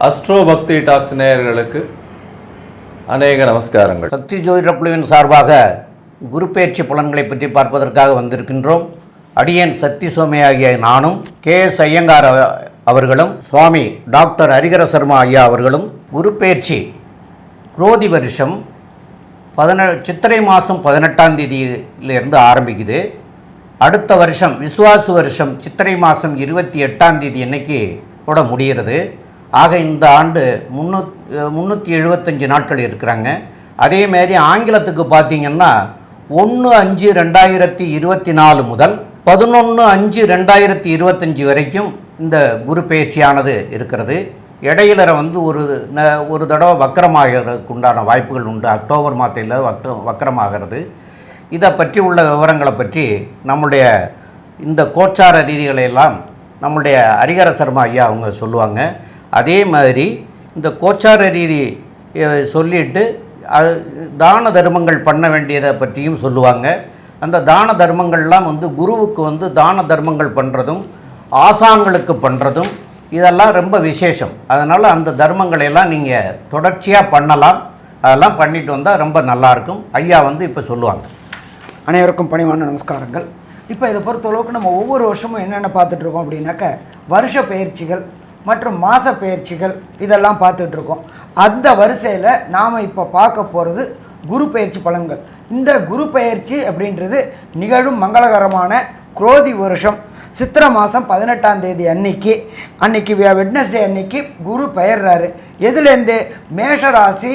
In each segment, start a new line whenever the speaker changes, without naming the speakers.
Astro பக்தி tax நேயர்களுக்கு அநேக நமஸ்காரங்கள்.
சக்தி ஜோதிட குழுவின் சார்பாக குரு பெயர்ச்சி பலன்களை பற்றி பார்ப்பதற்காக வந்திருக்கின்றோம். அடியேன் சக்தி சோமே ஆகிய நானும் KS ஐயங்கார் அவர்களும் சுவாமி டாக்டர் ஹரிஹர சர்மா ஐயா அவர்களும் குரு பெயர்ச்சி குரோதி வருஷம் சித்திரை மாதம் 18ஆம் தேதியிலிருந்து ஆரம்பிக்குது. அடுத்த வருஷம் விசுவாசு வருஷம் சித்திரை மாதம் 28ஆம் தேதி அன்னைக்கு கூட முடிகிறது. ஆக இந்த ஆண்டு 375 நாட்கள் இருக்கிறாங்க. அதேமாரி ஆங்கிலத்துக்கு பார்த்திங்கன்னா 1/5/2024 முதல் 11/5/2025 வரைக்கும் இந்த குரு பெயர்ச்சியானது இருக்கிறது. இடையில ஒரு தடவை வக்கரமாகிறதுக்கு உண்டான வாய்ப்புகள் உண்டு. அக்டோபர் மாதத்தில் வக்கரமாகிறது. இதை பற்றி உள்ள விவரங்களை பற்றி நம்முடைய இந்த கோச்சார ரீதிகளையெல்லாம் நம்முடைய ஹரிஹர சர்மா ஐயா அவங்க சொல்லுவாங்க. அதே மாதிரி இந்த கோச்சார ரீதி சொல்லிட்டு தான தர்மங்கள் பண்ண வேண்டியதை பற்றியும் சொல்லுவாங்க. அந்த தான தர்மங்கள்லாம் குருவுக்கு தான தர்மங்கள் பண்ணுறதும் ஆசான்களுக்கு பண்ணுறதும் இதெல்லாம் ரொம்ப விசேஷம். அதனால் அந்த தர்மங்களையெல்லாம் நீங்கள் தொடர்ச்சியாக பண்ணலாம். அதெல்லாம் பண்ணிட்டு வந்தால் ரொம்ப நல்லாயிருக்கும். ஐயா இப்போ சொல்லுவாங்க.
அனைவருக்கும் பணிவான நமஸ்காரங்கள். இப்போ இதை பொறுத்தளவுக்கு நம்ம ஒவ்வொரு வருஷமும் என்னென்ன பார்த்துட்ருக்கோம் அப்படின்னாக்க வருஷ பயிற்சிகள் மற்றும் மாத பயிற்சிகள் இதெல்லாம் பார்த்துட்ருக்கோம். அந்த வரிசையில் நாம் இப்போ பார்க்க போகிறது குரு பயிற்சி பலன்கள். இந்த குரு பயிற்சி அப்படின்றது நிகழும் மங்களகரமான குரோதி வருஷம் சித்திரை மாதம் 18ஆம் தேதி அன்னைக்கு வெட்னஸ்டே அன்னைக்கு குரு பெயர்றாரு. எதுலேருந்து? மேஷராசி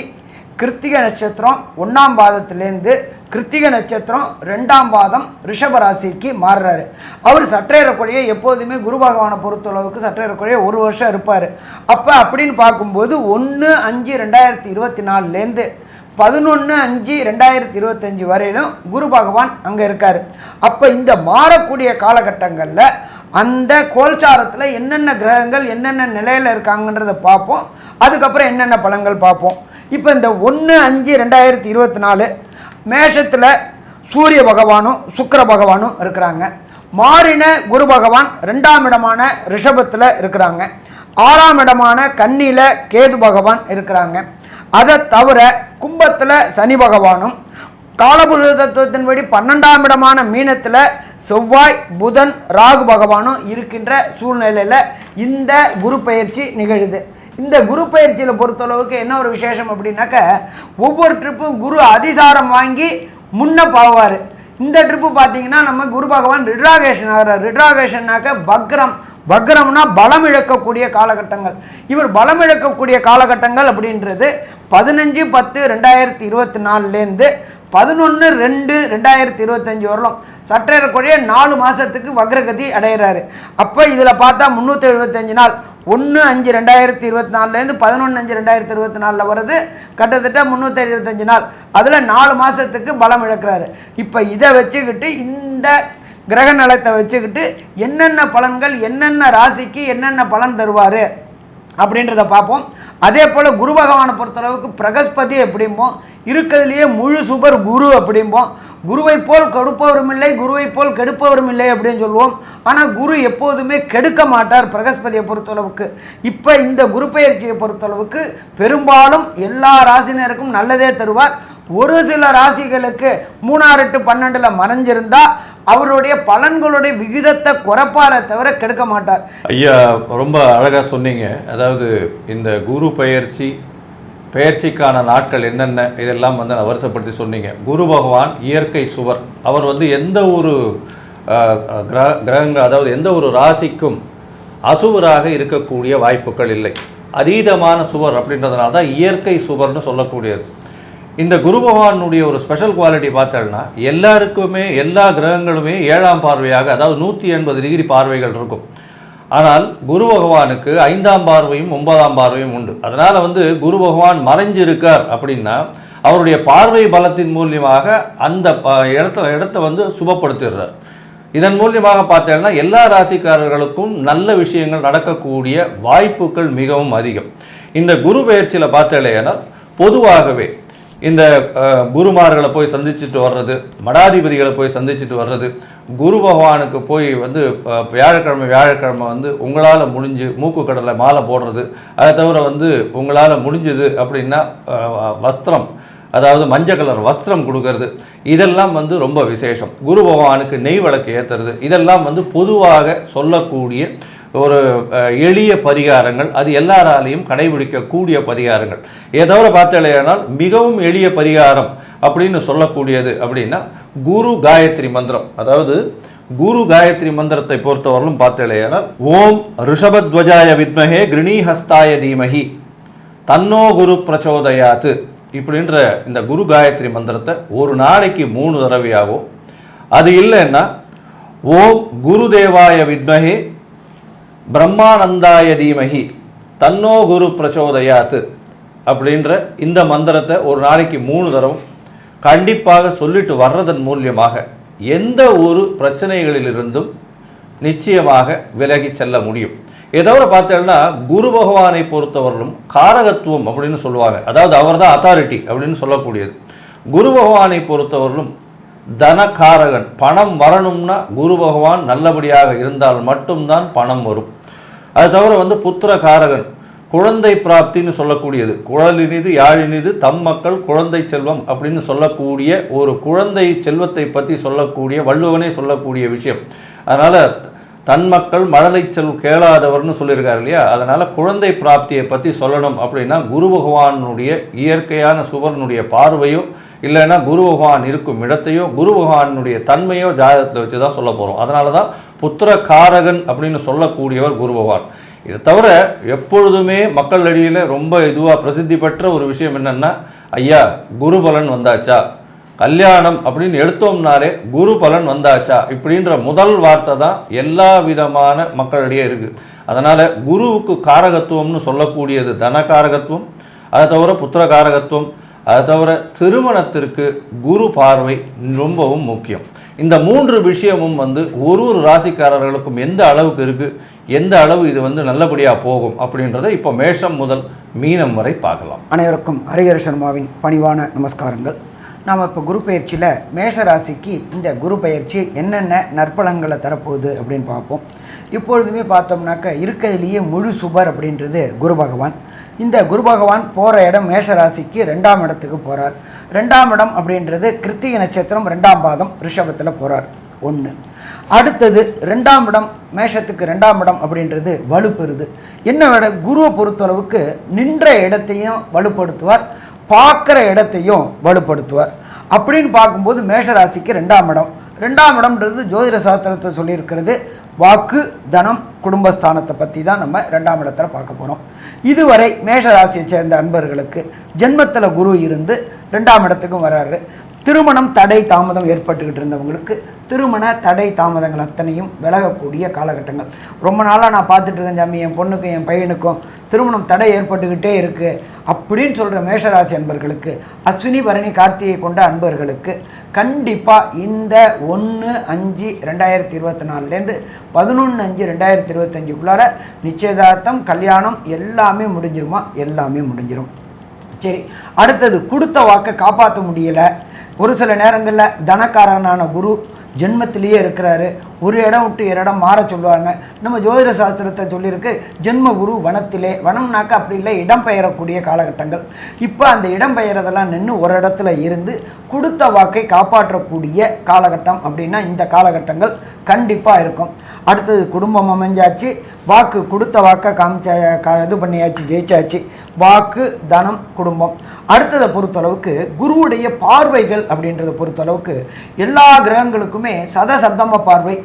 கிருத்திகை நட்சத்திரம் 1ஆம் பாதத்திலேருந்து கிருத்திகை நட்சத்திரம் 2ஆம் பாதம் ரிஷபராசிக்கு மாறுறாரு. அவர் சற்றேறக்குறைய எப்போதுமே குரு பகவானை பொறுத்தளவுக்கு சற்றேறக்குறைய ஒரு வருஷம் இருப்பார். அப்போ அப்படின்னு பார்க்கும்போது 1/5/2024 11/5/2025 வரையிலும் குரு பகவான் அங்கே இருக்கார். அப்போ இந்த மாறக்கூடிய காலகட்டங்களில் அந்த கோல்சாரத்தில் என்னென்ன கிரகங்கள் என்னென்ன நிலையில் இருக்காங்கன்றதை பார்ப்போம். அதுக்கப்புறம் என்னென்ன பலன்கள் பார்ப்போம். இப்போ இந்த 1/5/2024 மேஷத்தில் சூரிய பகவானும் சுக்கிர பகவானும் இருக்கிறாங்க. மாறின குரு பகவான் 2ஆம் இடமான ரிஷபத்தில் இருக்கிறாங்க. 6ஆம் இடமான கன்னியில் கேது பகவான் இருக்கிறாங்க. அதை தவிர கும்பத்தில் சனி பகவானும் காலபுருஷ தத்துவத்தின்படி 12ஆம் இடமான மீனத்தில் செவ்வாய் புதன் ராகு பகவானும் இருக்கின்ற சூழ்நிலையில் இந்த குரு பயிற்சி நிகழுது. இந்த குரு பயிற்சியில் பொறுத்தளவுக்கு என்ன ஒரு விசேஷம் அப்படின்னாக்க ஒவ்வொரு ட்ரிப்பும் குரு அதிசாரம் வாங்கி முன்ன போவார். இந்த ட்ரிப்பு பார்த்தீங்கன்னா நம்ம குரு பகவான் ரிட்ராகேஷன் ஆகிறார். ரிட்ராகேஷன்னாக்க வக்ரம்னா பலம் இழக்கக்கூடிய காலகட்டங்கள். இவர் பலம் இழக்கக்கூடிய காலகட்டங்கள் அப்படின்றது 15/10/2024 11/2/2025 வரலாம். சற்றேறக்குறைய 4 மாதத்துக்கு வக்ரகதி அடைகிறாரு. அப்போ இதில் பார்த்தா 375 நாள் 1/5/2024 11/5/2024 வருது. கிட்டத்தட்ட 375 நாள். அதில் 4 மாதத்துக்கு பலம் இழக்கிறாரு. இப்போ இதை வச்சுக்கிட்டு இந்த கிரக நலத்தை வச்சுக்கிட்டு என்னென்ன பலன்கள் என்னென்ன ராசிக்கு என்னென்ன பலன் தருவார் அப்படின்றத பார்ப்போம். அதே போல் குரு பகவானை பொறுத்தளவுக்கு பிரகஸ்பதி எப்படிம்போம் இருக்கிறதுலையே முழு சுபர் குரு அப்படிம்போம். குருவை போல் கொடுப்பவரும் இல்லை குருவை போல் கெடுப்பவரும் இல்லை அப்படின்னு சொல்லுவோம். ஆனால் குரு எப்போதுமே கெடுக்க மாட்டார் பிரகஸ்பதியை பொறுத்தளவுக்கு. இப்போ இந்த குரு பயிற்சியை பொறுத்தளவுக்கு பெரும்பாலும் எல்லா ராசினருக்கும் நல்லதே தருவார். ஒரு சில ராசிகளுக்கு 3/8/12 மறைஞ்சிருந்தால் அவருடைய பலன்களுடைய விகிதத்தை குறைப்பாரை தவிர கெடுக்க மாட்டார்.
ஐயா ரொம்ப அழகாக சொன்னீங்க. அதாவது இந்த குரு பெயர்ச்சிக்கான நாட்கள் என்னென்ன இதெல்லாம் நான் வருஷப்படுத்தி சொன்னீங்க. குரு பகவான் இயற்கை சுவர். அவர் எந்த ஒரு கிரகங்கள் அதாவது எந்த ஒரு ராசிக்கும் அசுவராக இருக்கக்கூடிய வாய்ப்புகள் இல்லை. அதீதமான சுவர் அப்படின்றதுனால தான் இயற்கை சுவர்னு சொல்லக்கூடியது. இந்த குரு பகவானுடைய ஒரு ஸ்பெஷல் குவாலிட்டி பார்த்தோம்னா எல்லாருக்குமே எல்லா கிரகங்களுமே 7ஆம் பார்வையாக அதாவது 180 டிகிரி பார்வைகள் இருக்கும். ஆனால் குரு பகவானுக்கு 5ஆம் பார்வையும் 9ஆம் பார்வையும் உண்டு. அதனால் குரு பகவான் மறைஞ்சிருக்கார் அப்படின்னா அவருடைய பார்வை பலத்தின் மூலியமாக அந்த இடத்தை சுபப்படுத்திடுறார். இதன் மூலியமாக பார்த்தோம்னா எல்லா ராசிக்காரர்களுக்கும் நல்ல விஷயங்கள் நடக்கக்கூடிய வாய்ப்புகள் மிகவும் அதிகம். இந்த குரு பெயர்ச்சியில் பார்த்தேன்னா பொதுவாகவே இந்த குருமார்களை போய் சந்திச்சுட்டு வர்றது, மடாதிபதிகளை போய் சந்திச்சுட்டு வர்றது, குரு பகவானுக்கு போய் வந்து வியாழக்கிழமை வந்து உங்களால் முடிஞ்சு மூக்கு கடலை மாலை போடுறது, அதை தவிர வந்து உங்களால் முடிஞ்சது அப்படின்னா வஸ்திரம், அதாவது மஞ்சள் கலர் வஸ்திரம் கொடுக்கறது, இதெல்லாம் வந்து ரொம்ப விசேஷம். குரு பகவானுக்கு நெய் விளக்கு ஏற்றுறது, இதெல்லாம் வந்து பொதுவாக சொல்லக்கூடிய ஒரு எளிய பரிகாரங்கள். அது எல்லாராலையும் கடைபிடிக்கக்கூடிய பரிகாரங்கள். இதை தவிர பார்த்தேனால் மிகவும் எளிய பரிகாரம் அப்படின்னு சொல்லக்கூடியது அப்படின்னா குரு காயத்ரி மந்திரம். அதாவது குரு காயத்ரி மந்திரத்தை பொறுத்தவரையிலும் பார்த்தேனால் ஓம் ரிஷபத்வஜாய வித்மஹே கிருணீஹஸ்தாய தீமஹி தன்னோ குரு பிரச்சோதயாத்து இப்படின்ற இந்த குரு காயத்ரி மந்திரத்தை ஒரு நாளைக்கு 3 தடவையாகும். அது இல்லைன்னா ஓம் குருதேவாய வித்மஹே பிரம்மானந்தாய தீமஹி தன்னோ குரு பிரச்சோதயாத்து அப்படின்ற இந்த மந்திரத்தை ஒரு நாளைக்கு 3 தடவை கண்டிப்பாக சொல்லிட்டு வர்றதன் மூலியமாக எந்த ஒரு பிரச்சனைகளிலிருந்தும் நிச்சயமாக விலகி செல்ல முடியும். ஏதோ பார்த்தேன்னா குரு பகவானை பொறுத்தவரையிலும் காரகத்துவம் அப்படின்னு சொல்லுவாங்க. அதாவது அவர் தான் அத்தாரிட்டி அப்படின்னு சொல்லக்கூடியது. குரு பகவானை பொறுத்தவரையிலும் தனகாரகன். பணம் வரணும்னா குரு பகவான் நல்லபடியாக இருந்தால் மட்டும்தான் பணம் வரும். அது தவிர வந்து புத்திர காரகன், குழந்தை பிராப்தின்னு சொல்லக்கூடியது. குழலினிது யாழினிது தம் மக்கள் குழந்தை செல்வம் அப்படின்னு சொல்லக்கூடிய ஒரு குழந்தை செல்வத்தை பற்றி சொல்லக்கூடிய வள்ளுவனே சொல்லக்கூடிய விஷயம். அதனால் தன் மக்கள் மழலை செல்வம் கேளாதவர்னு சொல்லியிருக்காரு இல்லையா? அதனால் குழந்தை பிராப்தியை பற்றி சொல்லணும் அப்படின்னா குரு பகவானுடைய இயற்கையான சுபரனுடைய பார்வையோ இல்லைன்னா குரு பகவான் இருக்கும் இடத்தையோ குரு பகவானுடைய தன்மையோ ஜாதகத்தில் வச்சு தான் சொல்ல போகிறோம். அதனால தான் புத்திர காரகன் அப்படின்னு சொல்லக்கூடியவர் குரு பகவான். இதை தவிர எப்பொழுதுமே மக்கள் அடியில் ரொம்ப இதுவாக பிரசித்தி பெற்ற ஒரு விஷயம் என்னென்னா, ஐயா குரு பலன் வந்தாச்சா, கல்யாணம் அப்படின்னு எடுத்தோம்னாலே குரு பலன் வந்தாச்சா இப்படின்ற முதல் வார்த்தை தான் எல்லா விதமான மக்களிடையே இருக்குது. அதனால் குருவுக்கு காரகத்துவம்னு சொல்லக்கூடியது தனகாரகத்துவம், அதை தவிர புத்திர காரகத்துவம், அதை தவிர திருமணத்திற்கு குரு பார்வை ரொம்பவும் முக்கியம். இந்த 3 விஷயமும் வந்து ஒரு ராசிக்காரர்களுக்கும் எந்த அளவுக்கு இருக்குது, எந்த அளவு இது வந்து நல்லபடியாக போகும் அப்படின்றத இப்போ மேஷம் முதல் மீனம் வரை பார்க்கலாம்.
அனைவருக்கும் ஹரிஹர சர்மாவின் பணிவான நமஸ்காரங்கள். நாம் இப்போ குரு பயிற்சியில் மேஷ ராசிக்கு இந்த குரு பயிற்சி என்னென்ன நற்பலன்களை தரப்போகுது அப்படின்னு பார்ப்போம். இப்பொழுதுமே பார்த்தோம்னாக்க இருக்கிறதுலேயே முழு சுபர் அப்படின்றது குரு பகவான். இந்த குரு பகவான் போகிற இடம் மேஷ ராசிக்கு 2ஆம் இடத்துக்கு போகிறார். 2ஆம் இடம் அப்படின்றது கிருத்திகை நட்சத்திரம் 2ஆம் பாதம் ரிஷபத்தில் போகிறார். 1. அடுத்தது 2ஆம் இடம் மேஷத்துக்கு 2ஆம் இடம் அப்படின்றது வலுப்பெறுது. என்ன விட குருவை பொறுத்தளவுக்கு நின்ற இடத்தையும் வலுப்படுத்துவார், பார்க்குற இடத்தையும் வலுப்படுத்துவார். அப்படின்னு பார்க்கும்போது மேஷராசிக்கு 2ஆம் இடம். 2ஆம் இடம்ன்றது ஜோதிட சாஸ்திரத்தை சொல்லியிருக்கிறது வாக்கு தனம் குடும்பஸ்தானத்தை பற்றி தான் நம்ம 2ஆம் இடத்துல பார்க்க போகிறோம். இதுவரை மேஷராசியை சேர்ந்த அன்பர்களுக்கு ஜென்மத்தில் குரு இருந்து 2ஆம் இடத்துக்கும் வர்றாரு. திருமணம் தடை தாமதம் ஏற்பட்டுக்கிட்டு இருந்தவங்களுக்கு திருமண தடை தாமதங்கள் அத்தனையும் விலகக்கூடிய காலகட்டங்கள். ரொம்ப நாளாக நான் பார்த்துட்டு இருக்கேன் சாமி, என் பொண்ணுக்கும் என் பையனுக்கும் திருமணம் தடை ஏற்பட்டுக்கிட்டே இருக்குது அப்படின்னு சொல்கிற மேஷராசி அன்பர்களுக்கு, அஸ்வினி பரணி கார்த்திகை கொண்ட அன்பர்களுக்கு கண்டிப்பாக இந்த 1/5/2024லேருந்து 11/5/2025க்குள்ளார நிச்சயதார்த்தம் கல்யாணம் எல்லாமே முடிஞ்சிருமா? எல்லாமே முடிஞ்சிடும். சரி, அடுத்தது கொடுத்த வாக்கை காப்பாற்ற முடியலை. ஒரு சில நேரங்களில் தனக்காரனான குரு ஜென்மத்திலேயே இருக்கிறாரு. ஒரு இடம் விட்டு ஒரு இடம் மாற சொல்லுவாங்க. நம்ம ஜோதிட சாஸ்திரத்தை சொல்லியிருக்கு ஜென்ம குரு வனத்திலே. வனம்னாக்க அப்படி இல்லை, இடம் பெயரக்கூடிய காலகட்டங்கள். இப்போ அந்த இடம் பெயரதெல்லாம் நின்று ஒரு இடத்துல இருந்து கொடுத்த வாக்கை காப்பாற்றக்கூடிய காலகட்டம் அப்படின்னா இந்த காலகட்டங்கள் கண்டிப்பாக இருக்கும். அடுத்தது குடும்பம் அமைஞ்சாச்சு, வாக்கு கொடுத்த வாக்கை இது பண்ணியாச்சு, ஜெயிச்சாச்சு. வாக்கு தனம் குடும்பம். அடுத்ததை பொறுத்தளவுக்கு குருவுடைய பார்வைகள் அப்படின்றத பொறுத்தளவுக்கு எல்லா கிரகங்களுக்குமே சதசப்தம பார்வை.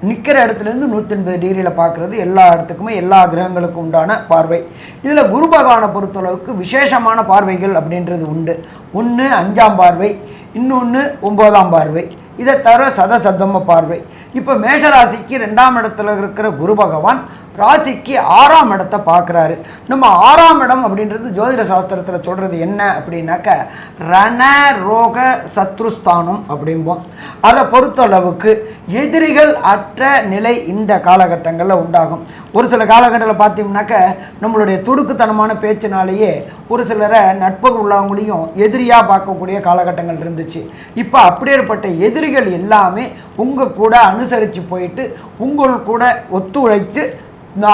நிற்கிற இடத்துலேருந்து 180 டிகிரியில் பார்க்குறது எல்லா இடத்துக்குமே எல்லா கிரகங்களுக்கும் உண்டான பார்வை. இதில் குரு பகவானை பொறுத்தளவுக்கு விசேஷமான பார்வைகள் அப்படின்றது உண்டு. 1 5ஆம் பார்வை, இன்னொன்று 9ஆம் பார்வை. இதை தவிர சதசப்தம பார்வை. இப்போ மேஷராசிக்கு 2ஆம் இடத்துல இருக்கிற குரு பகவான் ராசிக்கு 6ஆம் இடத்தை பார்க்குறாரு. நம்ம 6ஆம் இடம் அப்படின்றது ஜோதிட சாஸ்திரத்தில் சொல்கிறது என்ன அப்படின்னாக்க ரண ரோக சத்ருஸ்தானம் அப்படிம்போம். அதை பொறுத்தளவுக்கு எதிரிகள் அற்ற நிலை இந்த காலகட்டங்களில் உண்டாகும். ஒரு சில காலகட்டத்தில் பார்த்தீங்கன்னாக்க நம்மளுடைய துடுக்குத்தனமான பேச்சினாலேயே ஒரு சிலரை நட்புகள் உள்ளவங்களையும் எதிரியாக பார்க்கக்கூடிய காலகட்டங்கள் இருந்துச்சு. இப்போ அப்படியேற்பட்ட எதிரிகள் எல்லாமே உங்கள் கூட அனுசரித்து போயிட்டு உங்கள் கூட ஒத்துழைத்து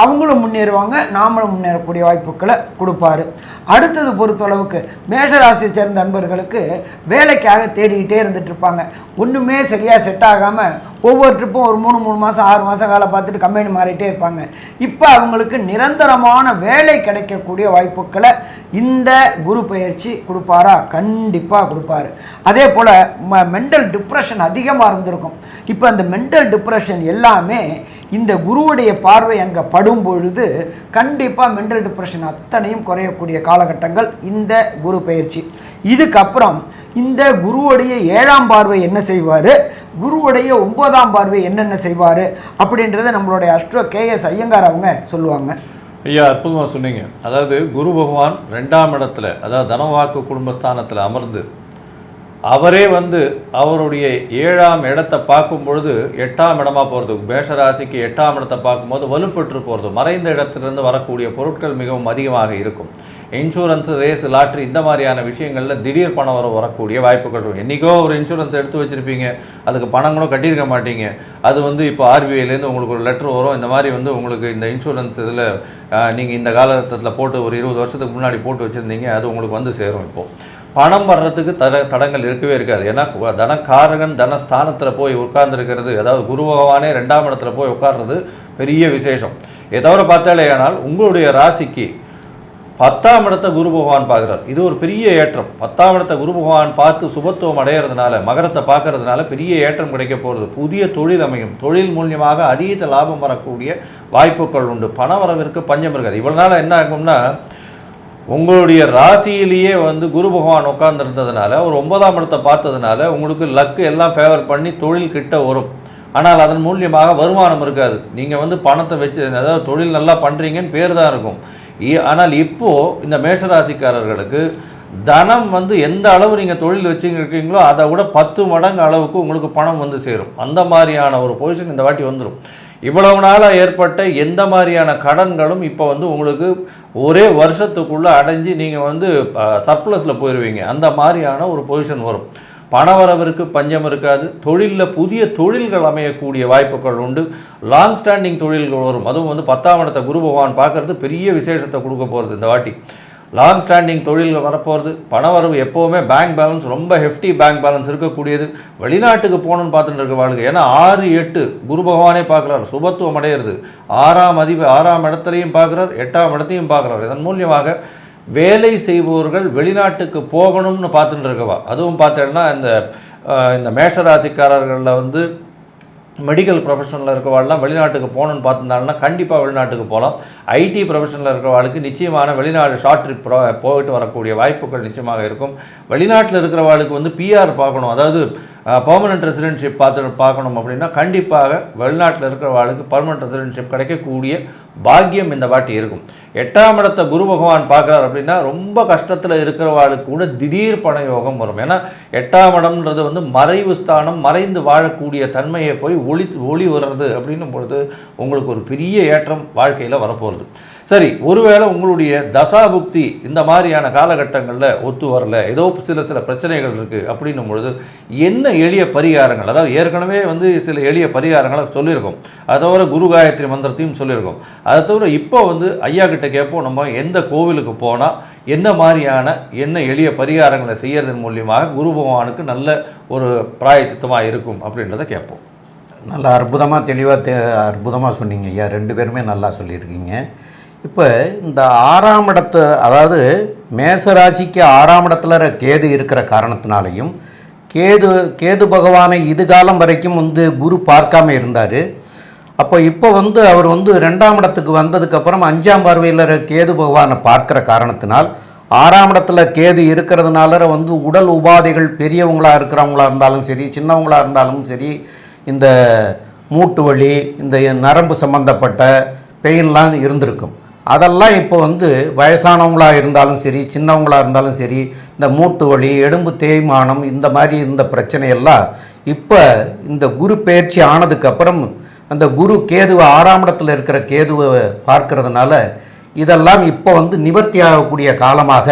அவங்களும் முன்னேறுவாங்க, நாமளும் முன்னேறக்கூடிய வாய்ப்புகளை கொடுப்பாரு. அடுத்தது பொறுத்தளவுக்கு மேஷராசியை சேர்ந்த நண்பர்களுக்கு வேலைக்காக தேடிக்கிட்டே இருந்துட்டு இருப்பாங்க. ஒன்றுமே சரியாக செட் ஆகாமல் ஒவ்வொரு ட்ரிப்பும் ஒரு 3 மாதம் 6 மாதம் வேலை பார்த்துட்டு கம்பெனி மாறிட்டே இருப்பாங்க. இப்போ அவங்களுக்கு நிரந்தரமான வேலை கிடைக்கக்கூடிய வாய்ப்புகளை இந்த குரு பயிற்சி கொடுப்பாரா? கண்டிப்பாக கொடுப்பாரு. அதே போல் மென்டல் டிப்ரெஷன் அதிகமாக இருந்திருக்கும். இப்போ அந்த மென்டல் டிப்ரெஷன் எல்லாமே இந்த குருவுடைய பார்வை அங்கே படும் பொழுது கண்டிப்பாக மென்டல் டிப்ரெஷன் அத்தனையும் குறையக்கூடிய காலகட்டங்கள் இந்த குரு பயிற்சி. இதுக்கப்புறம் இந்த குருவுடைய 7ஆம் பார்வை என்ன செய்வார், குருவுடைய 9ஆம் பார்வை என்னென்ன செய்வார் அப்படின்றத நம்மளுடைய அஸ்ட்ரோ KS ஐயங்கார் அவங்க சொல்லுவாங்க.
ஐயா, அற்புதமாக சொன்னீங்க. அதாவது குரு பகவான் 2ஆம் இடத்துல, அதாவது தனவாக்கு குடும்பஸ்தானத்தில் அமர்ந்து அவரே அவருடைய 7ஆம் இடத்தை பார்க்கும் பொழுது 8ஆம் இடமா போகிறது. மேஷராசிக்கு 8ஆம் இடத்தை பார்க்கும்போது வலுப்பெற்று போகிறது. மறைந்த இடத்திலிருந்து வரக்கூடிய பொருட்கள் மிகவும் அதிகமாக இருக்கும். இன்சூரன்ஸு, ரேஸ், லாட்ரி இந்த மாதிரியான விஷயங்களில் திடீர் பணம் வரக்கூடிய வாய்ப்புகள் இருக்கும். என்றைக்கோ ஒரு இன்சூரன்ஸ் எடுத்து வச்சுருப்பீங்க, அதுக்கு பணம் கூட கட்டியிருக்க மாட்டீங்க. அது இப்போ RBIலேருந்து உங்களுக்கு ஒரு லெட்ரு வரும், இந்த மாதிரி உங்களுக்கு இந்த இன்சூரன்ஸ் இதில் நீங்கள் இந்த காலகட்டத்தில் போட்டு ஒரு 20 வருஷத்துக்கு முன்னாடி போட்டு வச்சுருந்தீங்க, அது உங்களுக்கு சேரும். இப்போது பணம் வர்றதுக்கு தடங்கள் இருக்கவே இருக்காது. ஏன்னா தனக்காரகன் தனஸ்தானத்தில் போய் உட்கார்ந்துருக்கிறது, அதாவது குரு பகவானே 2ஆம் இடத்துல போய் உட்கார்றது பெரிய விசேஷம். இதை தவிர பார்த்தாலே ஆனால் உங்களுடைய ராசிக்கு 10ஆம் இடத்தை குரு பகவான் பார்க்குறார். இது ஒரு பெரிய ஏற்றம். 10ஆம் இடத்தை குரு பகவான் பார்த்து சுபத்துவம் அடைகிறதுனால, மகரத்தை பார்க்கறதுனால பெரிய ஏற்றம் கிடைக்க போகிறது. புதிய தொழில் அமையும். தொழில் மூலியமாக அதீத லாபம் வரக்கூடிய வாய்ப்புகள் உண்டு. பண வரவிற்கு பஞ்சம் இருக்காது. இவ்வளோ நாள் என்ன ஆகும்னா, உங்களுடைய ராசியிலேயே குரு பகவான் உட்கார்ந்துருந்ததுனால, ஒரு 9ஆம் இடத்தை பார்த்ததுனால உங்களுக்கு லக்கு எல்லாம் ஃபேவர் பண்ணி தொழில் கிட்ட வரும். ஆனால் அதன் மூலியமாக வருமானம் இருக்காது. நீங்கள் பணத்தை வச்சு, அதாவது தொழில் நல்லா பண்ணுறீங்கன்னு பேர் தான் இருக்கும். ஆனால் இப்போது இந்த மேஷராசிக்காரர்களுக்கு தனம் எந்த அளவு நீங்கள் தொழில் வச்சுருக்கீங்களோ அதை விட 10 மடங்கு அளவுக்கு உங்களுக்கு பணம் சேரும். அந்த மாதிரியான ஒரு பொசிஷன் இந்த வாட்டி வந்துடும். இவ்வளவு நாளாக ஏற்பட்ட எந்த மாதிரியான கடன்களும் இப்போ உங்களுக்கு ஒரே வருஷத்துக்குள்ளே அடைஞ்சு நீங்கள் சர்ப்ளஸில் போயிடுவீங்க. அந்த மாதிரியான ஒரு பொசிஷன் வரும். பணவரவிற்கு பஞ்சம் இருக்காது. தொழிலில் புதிய தொழில்கள் அமையக்கூடிய வாய்ப்புகள் உண்டு. லாங் ஸ்டாண்டிங் தொழில்கள் வரும். அதுவும் 10ஆம் இடத்தை குரு பகவான் பார்க்கறது பெரிய விசேஷத்தை கொடுக்க போகிறது இந்த வாட்டி. லாங் ஸ்டாண்டிங் தொழில்கள் வரப்போகிறது. பணவரவு எப்போவுமே பேங்க் பேலன்ஸ் ரொம்ப ஹெஃப்டி பேங்க் பேலன்ஸ் இருக்கக்கூடியது. வெளிநாட்டுக்கு போகணுன்னு பார்த்துட்டு இருக்க வாழ்க்கை. ஏன்னா 6, 8 குரு பகவானே பார்க்குறாரு, சுபத்துவம் அடையிறது. 6ஆம் இடத்துலையும் பார்க்குறார், 8ஆம் இடத்தையும் பார்க்குறாரு. இதன் மூலியமாக வேலை செய்பவர்கள் வெளிநாட்டுக்கு போகணும்னு பார்த்துட்டு இருக்கவா. அதுவும் பார்த்தேன்னா இந்த மேஷராசிக்காரர்களில் மெடிக்கல் ப்ரொஃபஷனில் இருக்கிறவாள்லாம் வெளிநாட்டுக்கு போகணுன்னு பார்த்துருந்தாங்கன்னா கண்டிப்பாக வெளிநாட்டுக்கு போகலாம். ஐடி ப்ரொஃபஷனில் இருக்கிறவாளுக்கு நிச்சயமான வெளிநாடு ஷார்ட் ட்ரிப் போயிட்டு வரக்கூடிய வாய்ப்புகள் நிச்சயமாக இருக்கும். வெளிநாட்டில் இருக்கிறவாளுக்கு PR பார்க்கணும், அதாவது பர்மனெண்ட் ரெசிடென்ட்ஷிப் பார்க்கணும் அப்படின்னா கண்டிப்பாக வெளிநாட்டில் இருக்கிறவாளுக்கு பர்மனெண்ட் ரெசிடென்ட்ஷிப் கிடைக்கக்கூடிய பாக்கியம் இந்த வாட்டி இருக்கும். 8ஆம் இடத்தை குரு பகவான் பார்க்குறார் அப்படின்னா ரொம்ப கஷ்டத்தில் இருக்கிறவாளுக்கு கூட திடீர் பண யோகம் வரும். ஏன்னா 8ஆம் இடம்ன்றது மறைவு ஸ்தானம், மறைந்து வாழக்கூடிய தன்மையை போய் ஒளி வர்றது அப்படின்னும் பொழுது உங்களுக்கு ஒரு பெரிய ஏற்றம் வாழ்க்கையில் வரப்போகிறது. சரி, ஒருவேளை உங்களுடைய தசாபுக்தி இந்த மாதிரியான காலகட்டங்களில் ஒத்து வரல, ஏதோ சில பிரச்சனைகள் இருக்குது அப்படின்னும் பொழுது என்ன எளிய பரிகாரங்கள், அதாவது ஏற்கனவே சில எளிய பரிகாரங்களை சொல்லியிருக்கோம். அதோட குரு காயத்ரி மந்திரத்தையும் சொல்லியிருக்கோம். அதை தவிர இப்போ ஐயா கிட்ட கேட்போம், நம்ம எந்த கோவிலுக்கு போனால் என்ன எளிய பரிகாரங்களை செய்யறதன் மூலியமாக குரு பகவானுக்கு நல்ல ஒரு பிராயச்சித்தமாக இருக்கும் அப்படின்றத கேட்போம்.
நல்லா அற்புதமாக சொன்னீங்க ஐயா. 2 பேருமே நல்லா சொல்லியிருக்கீங்க. இப்போ இந்த 6ஆம் இடத்து, அதாவது மேசராசிக்கு 6ஆம் இடத்துல கேது இருக்கிற காரணத்தினாலையும், கேது பகவானை இது காலம் வரைக்கும் குரு பார்க்காம இருந்தார். அப்போ இப்போ அவர் 2ஆம் இடத்துக்கு வந்ததுக்கப்புறம் 5ஆம் பார்வையில் கேது பகவானை பார்க்குற காரணத்தினால் 6ஆம் இடத்துல கேது இருக்கிறதுனால வந்து உடல் உபாதைகள் பெரியவங்களாக இருக்கிறவங்களா இருந்தாலும் சரி, சின்னவங்களாக இருந்தாலும் சரி, இந்த மூட்டு வலி, இந்த நரம்பு சம்பந்தப்பட்ட பெயின்லாம் இருந்திருக்கும். அதெல்லாம் இப்போ வந்து வயசானவங்களாக இருந்தாலும் சரி, சின்னவங்களாக இருந்தாலும் சரி, இந்த மூட்டு வலி, எலும்பு தேய்மானம், இந்த மாதிரி இருந்த பிரச்சனையெல்லாம் இப்போ இந்த குரு பயிற்சி ஆனதுக்கப்புறம் அந்த குரு கேதுவை 6ஆம் இடத்துல இருக்கிற கேதுவை பார்க்கறதுனால இதெல்லாம் இப்போ வந்து நிவர்த்தி ஆகக்கூடிய காலமாக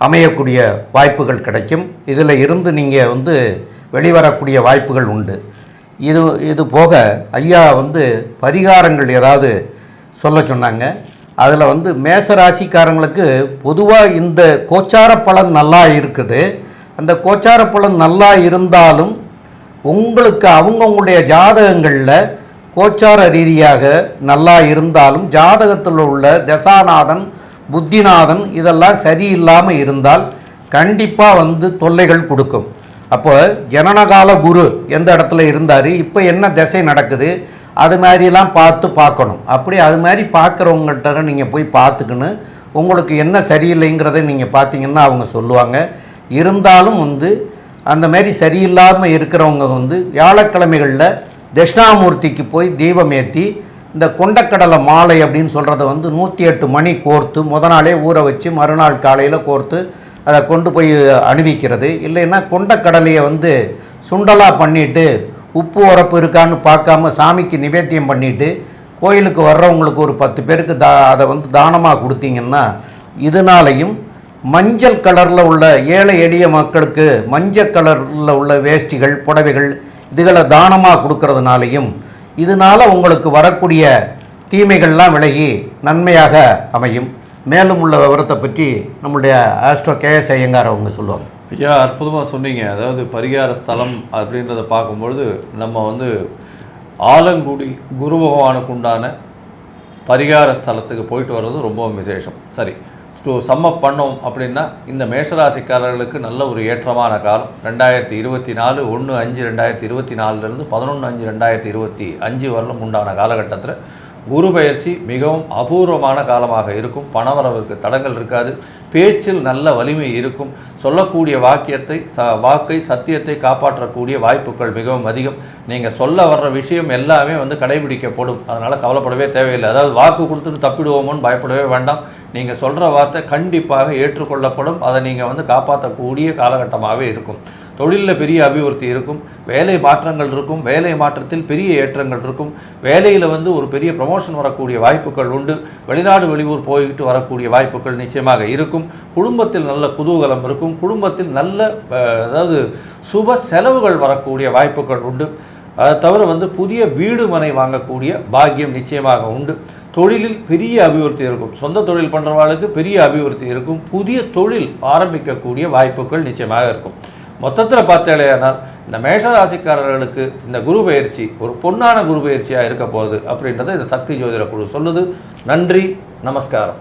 அமையக்கூடிய வாய்ப்புகள் கிடைக்கும். இதில் இருந்து நீங்கள் வந்து வெளிவரக்கூடிய வாய்ப்புகள் உண்டு. இது போக ஐயா வந்து பரிகாரங்கள் ஏதாவது சொல்ல சொன்னாங்க. அதில் வந்து மேச ராசிக்காரங்களுக்கு பொதுவாக இந்த கோச்சார பலன் நல்லா இருக்குது. அந்த கோச்சார பலன் நல்லா இருந்தாலும் உங்களுக்கு அவங்கவுங்களுடைய ஜாதகங்களில் கோச்சார ரீதியாக நல்லா இருந்தாலும் ஜாதகத்தில் உள்ள தசாநாதன், புத்திநாதன் இதெல்லாம் சரியில்லாமல் இருந்தால் கண்டிப்பாக வந்து தொல்லைகள் கொடுக்கும். அப்போ ஜனனகால குரு எந்த இடத்துல இருந்தார், இப்போ என்ன திசை நடக்குது, அது மாதிரிலாம் பார்க்கணும். அப்படி அது மாதிரி பார்க்குறவங்கள்ட்ட நீங்கள் போய் பார்த்துக்கின்னு உங்களுக்கு என்ன சரியில்லைங்கிறத நீங்கள் பார்த்தீங்கன்னா அவங்க சொல்லுவாங்க. இருந்தாலும் வந்து அந்த மாதிரி சரியில்லாமல் இருக்கிறவங்க வந்து வியாழக்கிழமைகளில் தட்சிணாமூர்த்திக்கு போய் தீபம் ஏற்றி இந்த கொண்டக்கடலை மாலை அப்படின்னு சொல்கிறத வந்து 108 மணி கோர்த்து நாளே ஊற வச்சு மறுநாள் காலையில் கோர்த்து அதை கொண்டு போய் அணிவிக்கிறது. இல்லைன்னா கொண்டக்கடலையை வந்து சுண்டலாக பண்ணிவிட்டு உப்பு உரப்பு இருக்கான்னு பார்க்காம சாமிக்கு நிவேத்தியம் பண்ணிவிட்டு கோயிலுக்கு வர்றவங்களுக்கு ஒரு 10 பேருக்கு அதை வந்து தானமாக கொடுத்தீங்கன்னா இதனாலையும் மஞ்சள் கலரில் உள்ள ஏழை எளிய மக்களுக்கு மஞ்சள் கலரில் உள்ள வேஷ்டிகள், புடவைகள் இதுகளை தானமாக கொடுக்கறதுனாலையும் இதனால் உங்களுக்கு வரக்கூடிய தீமைகள்லாம் விலகி நன்மையாக அமையும். மேலும் உள்ள விவரத்தை பற்றி நம்மளுடைய ஆஸ்ட்ரோ கேஎஸ் ஐயங்கார் அவங்க சொல்லுவாங்க.
ஐயா, அற்புதமாக சொன்னீங்க. அதாவது பரிகார ஸ்தலம் அப்படின்றத பார்க்கும்பொழுது நம்ம வந்து ஆலங்குடி குரு பகவானுக்கு உண்டான பரிகார ஸ்தலத்துக்கு போயிட்டு வர்றது ரொம்ப விசேஷம். சரி, சம்மப் பண்ணோம் அப்படின்னா இந்த மேஷராசிக்காரர்களுக்கு நல்ல ஒரு ஏற்றமான காலம் 2024 1/5/2024 11/5/2025 வரலும் உண்டான காலகட்டத்தில் குரு பயிற்சி மிகவும் அபூர்வமான காலமாக இருக்கும். பணவரவுக்கு தடங்கள் இருக்காது. பேச்சில் நல்ல வலிமை இருக்கும். சொல்லக்கூடிய வாக்கை சத்தியத்தை காப்பாற்றக்கூடிய வாய்ப்புகள் மிகவும் அதிகம். நீங்கள் சொல்ல வர்ற விஷயம் எல்லாமே வந்து கடைபிடிக்கப்படும். அதனால் கவலைப்படவே தேவையில்லை. அதாவது வாக்கு கொடுத்துட்டு தப்பிடுவோமோன்னு பயப்படவே வேண்டாம். நீங்கள் சொல்கிற வார்த்தை கண்டிப்பாக ஏற்றுக்கொள்ளப்படும். அதை நீங்கள் வந்து காப்பாற்றக்கூடிய காலகட்டமாகவே இருக்கும். தொழிலில் பெரிய அபிவிருத்தி இருக்கும். வேலை மாற்றங்கள் இருக்கும். வேலை மாற்றத்தில் பெரிய ஏற்றங்கள் இருக்கும். வேலையில் வந்து ஒரு பெரிய ப்ரமோஷன் வரக்கூடிய வாய்ப்புகள் உண்டு. வெளிநாடு வெளியூர் போய்கிட்டு வரக்கூடிய வாய்ப்புகள் நிச்சயமாக இருக்கும். குடும்பத்தில் நல்ல குதூகலம் இருக்கும். குடும்பத்தில் நல்ல அதாவது சுப செலவுகள் வரக்கூடிய வாய்ப்புகள் உண்டு. அதை தவிர வந்து புதிய வீடு மனை வாங்கக்கூடிய பாக்கியம் நிச்சயமாக உண்டு. தொழிலில் பெரிய அபிவிருத்தி இருக்கும். சொந்த தொழில் பண்ணுறவர்களுக்கு பெரிய அபிவிருத்தி இருக்கும். புதிய தொழில் ஆரம்பிக்கக்கூடிய வாய்ப்புகள் நிச்சயமாக இருக்கும். மொத்தத்தில் பார்த்தாலேயானால் இந்த மேஷராசிக்காரர்களுக்கு இந்த குரு பயிற்சி ஒரு பொன்னான குரு பயிற்சியாக இருக்க போகுது அப்படின்றத இந்த சக்தி ஜோதிட குழு சொல்லுது. நன்றி, நமஸ்காரம்.